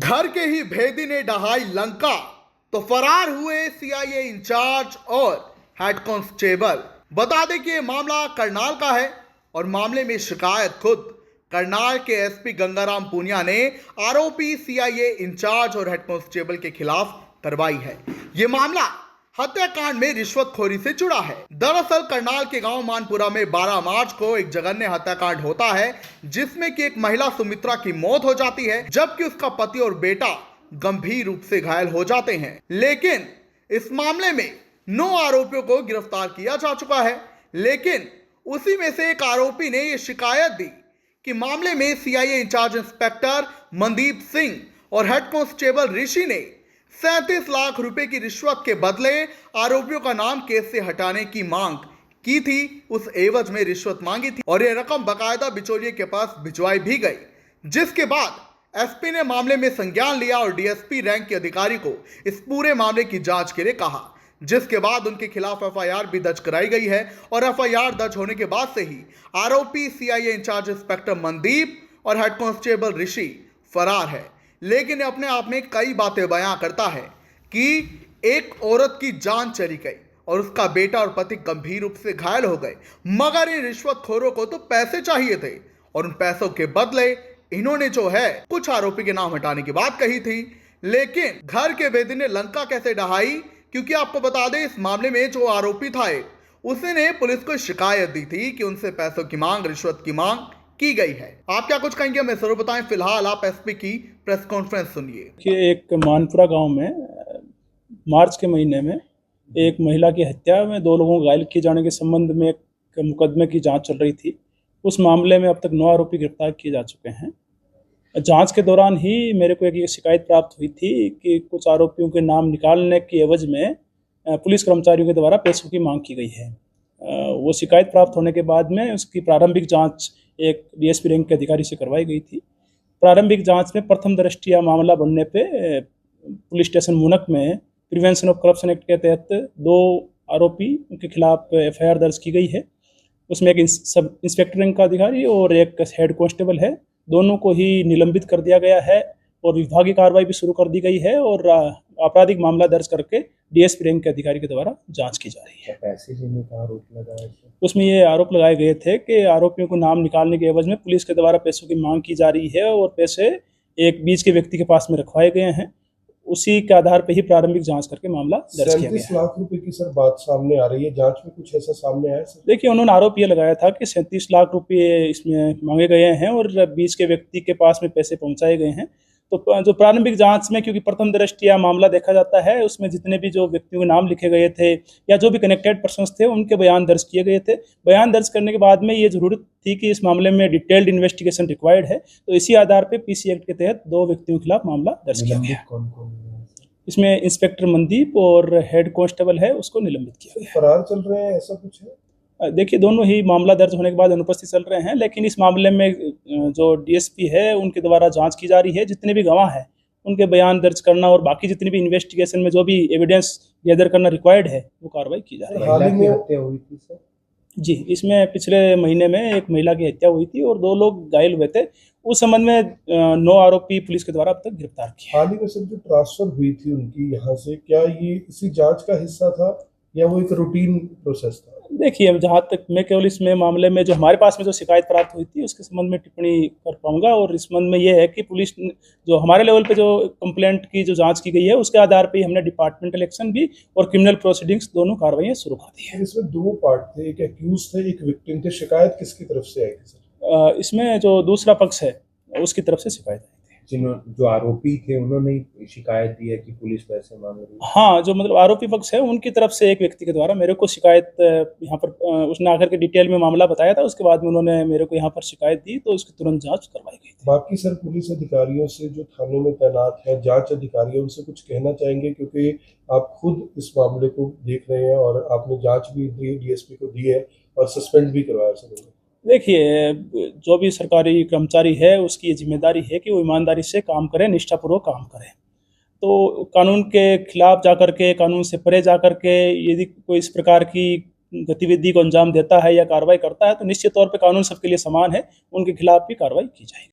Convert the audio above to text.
घर के ही भेदी ने ढहाई लंका तो फरार हुए सीआईए इंचार्ज और हेड कांस्टेबल। बता दें कि यह मामला करनाल का है और मामले में शिकायत खुद करनाल के एसपी गंगाराम पूनिया ने आरोपी सीआईए इंचार्ज और हेड कांस्टेबल के खिलाफ करवाई है। यह मामला हत्याकांड में रिश्वतखोरी से जुड़ा है। दरअसल करनाल के गांव मानपुरा में 12 मार्च को एक जघन्य हत्याकांड होता है जिसमें कि एक महिला सुमित्रा की मौत हो जाती है, जबकि उसका पति और बेटा गंभीर रूप से घायल हो जाते हैं। लेकिन इस मामले में 9 आरोपियों को गिरफ्तार किया जा चुका है। लेकिन उसी में से एक आरोपी ने यह शिकायत दी कि मामले में CIA in-charge inspector Mandeep Singh और हेड कांस्टेबल ऋषि ने 37 लाख रुपए की रिश्वत के बदले आरोपियों का नाम केस से हटाने की मांग की थी। उस एवज में रिश्वत मांगी थी और यह रकम बकायदा बिचौलिए के पास भिजवाई भी गई, जिसके बाद एसपी ने मामले में संज्ञान लिया और डीएसपी रैंक के अधिकारी को इस पूरे मामले की जांच के लिए कहा, जिसके बाद उनके खिलाफ एफआईआर भी दर्ज कराई गई है। और एफआईआर दर्ज होने के बाद से ही आरोपी सीआईए इंचार्ज इंस्पेक्टर मनदीप और हेड कांस्टेबल ऋषि फरार है। लेकिन अपने आप में कई बातें बयां करता है कि एक औरत की जान चली गई और उसका बेटा और पति गंभीर रूप से घायल हो गए, मगर इन रिश्वतखोरों को तो पैसे चाहिए थे और उन पैसों के बदले इन्होंने जो है कुछ आरोपी के नाम हटाने की बात कही थी। लेकिन घर के भेदी ने लंका कैसे ढहाई, क्योंकि आपको बता दें इस मामले में जो आरोपी था उसने पुलिस को शिकायत दी थी कि उनसे पैसों की मांग, रिश्वत की मांग की गई है। आप क्या कुछ कहेंगे हमें जरूर बताएं। फिलहाल आप एसपी की प्रेस कॉन्फ्रेंस सुनिए। कि एक मानपुरा गांव में मार्च के महीने में एक महिला की हत्या में 2 लोगों को घायल किए जाने के संबंध में एक मुकदमे की जांच चल रही थी। उस मामले में अब तक 9 आरोपी गिरफ्तार किए जा चुके हैं। जांच के दौरान ही मेरे को एक शिकायत प्राप्त हुई थी कि कुछ आरोपियों के नाम निकालने की एवज में पुलिस कर्मचारियों के द्वारा पैसों की मांग की गई है। वो शिकायत प्राप्त होने के बाद में उसकी प्रारंभिक जांच एक डीएसपी रैंक के अधिकारी से करवाई गई थी। प्रारंभिक जांच में प्रथम दृष्टया मामला बनने पे पुलिस स्टेशन मुनक में प्रिवेंशन ऑफ करप्शन एक्ट के तहत 2 आरोपी के खिलाफ एफआईआर दर्ज की गई है। उसमें एक सब इंस्पेक्टर रैंक का अधिकारी और एक हेड कांस्टेबल है। दोनों को ही निलंबित कर दिया गया है और विभागीय कार्रवाई भी शुरू कर दी गई है और आपराधिक मामला दर्ज करके डीएसपी रैंक के अधिकारी के द्वारा जांच की जा रही है। पैसे देने का आरोप लगाया है। उसमें ये आरोप लगाए गए थे कि आरोपियों को नाम निकालने के एवज में पुलिस के द्वारा पैसों की मांग की जा रही है और पैसे एक बीच के व्यक्ति के पास में रखवाए गए हैं। उसी के आधार पर ही प्रारंभिक जांच करके मामला दर्ज किया गया। 37 लाख रुपए की सर बात सामने आ रही है, जांच में कुछ ऐसा सामने आया सर? देखिए, उन्होंने आरोप ये लगाया था कि 37 लाख रुपए इसमें मांगे गए हैं और बीच के व्यक्ति के पास में पैसे पहुंचाए गए हैं। तो जो प्रारंभिक जांच में, क्योंकि प्रथम दृष्टया मामला देखा जाता है, उसमें जितने भी जो व्यक्तियों के नाम लिखे गए थे या जो भी कनेक्टेड पर्सन्स थे उनके बयान दर्ज किए गए थे। बयान दर्ज करने के बाद में ये जरूरत थी कि इस मामले में डिटेल्ड इन्वेस्टिगेशन रिक्वायर्ड है, तो इसी आधार पर पीसी एक्ट के तहत 2 व्यक्तियों के खिलाफ मामला दर्ज किया गया। कौन कौन? इसमें इंस्पेक्टर मनदीप और हेड कांस्टेबल है, उसको निलंबित किया गया। फरार चल रहे हैं, ऐसा कुछ है? देखिए, दोनों ही मामला दर्ज होने के बाद अनुपस्थित चल रहे हैं, लेकिन इस मामले में जो डीएसपी है उनके द्वारा जांच की जा रही है। जितने भी गवाह हैं उनके बयान दर्ज करना और बाकी जितनी भी इन्वेस्टिगेशन में जो भी एविडेंस गैदर करना रिक्वायर्ड है वो कार्रवाई की जा रही है। हाल ही में हत्या हुई थी सर? जी, इसमें पिछले महीने में एक महिला की हत्या हुई थी और 2 लोग घायल हुए थे। उस संबंध में 9 आरोपी पुलिस के द्वारा अब तक गिरफ्तार किए। हाल ही में सर जो ट्रांसफर हुई थी उनकी यहाँ से, क्या ये इसी जांच का हिस्सा था या वो एक रूटीन प्रोसेस था? देखिए, अब जहाँ तक मैं केवल इसमें मामले में जो हमारे पास में जो शिकायत प्राप्त हुई थी उसके संबंध में टिप्पणी कर पाऊंगा। और इस संबंध में ये है कि पुलिस जो हमारे लेवल पे जो कंप्लेंट की जो जांच की गई है उसके आधार पे हमने डिपार्टमेंटल एक्शन भी और क्रिमिनल प्रोसीडिंग्स दोनों कार्रवाइयाँ शुरू कर दी है। इसमें 2 पार्ट थे, एक एक्यूज थे, एक विक्टिम थे। शिकायत किसकी तरफ से आई थी सर? इसमें जो दूसरा पक्ष है उसकी तरफ से शिकायत आई थी। जो आरोपी थे उन्होंने शिकायत दी है कि पुलिस पैसे मांग रही है। हाँ, जो मतलब आरोपी पक्ष है उनकी तरफ से एक व्यक्ति के द्वारा मेरे को शिकायत यहाँ पर उसने आकर के डिटेल में मामला बताया था। उसके बाद में उन्होंने मेरे को यहाँ पर शिकायत दी तो उसकी तुरंत जांच करवाई गई थी। बाकी सर पुलिस अधिकारियों से जो थानों में तैनात है, जांच अधिकारियों से कुछ कहना चाहेंगे, क्योंकि आप खुद इस मामले को देख रहे हैं और आपने जांच भी दी, डीएसपी को दी है और सस्पेंड भी करवाया सर? देखिए, जो भी सरकारी कर्मचारी है उसकी ये जिम्मेदारी है कि वो ईमानदारी से काम करें, निष्ठापूर्वक काम करें। तो कानून के खिलाफ जाकर के, कानून से परे जाकर के यदि कोई इस प्रकार की गतिविधि को अंजाम देता है या कार्रवाई करता है तो निश्चित तौर पे कानून सबके लिए समान है, उनके खिलाफ भी कार्रवाई की जाएगी।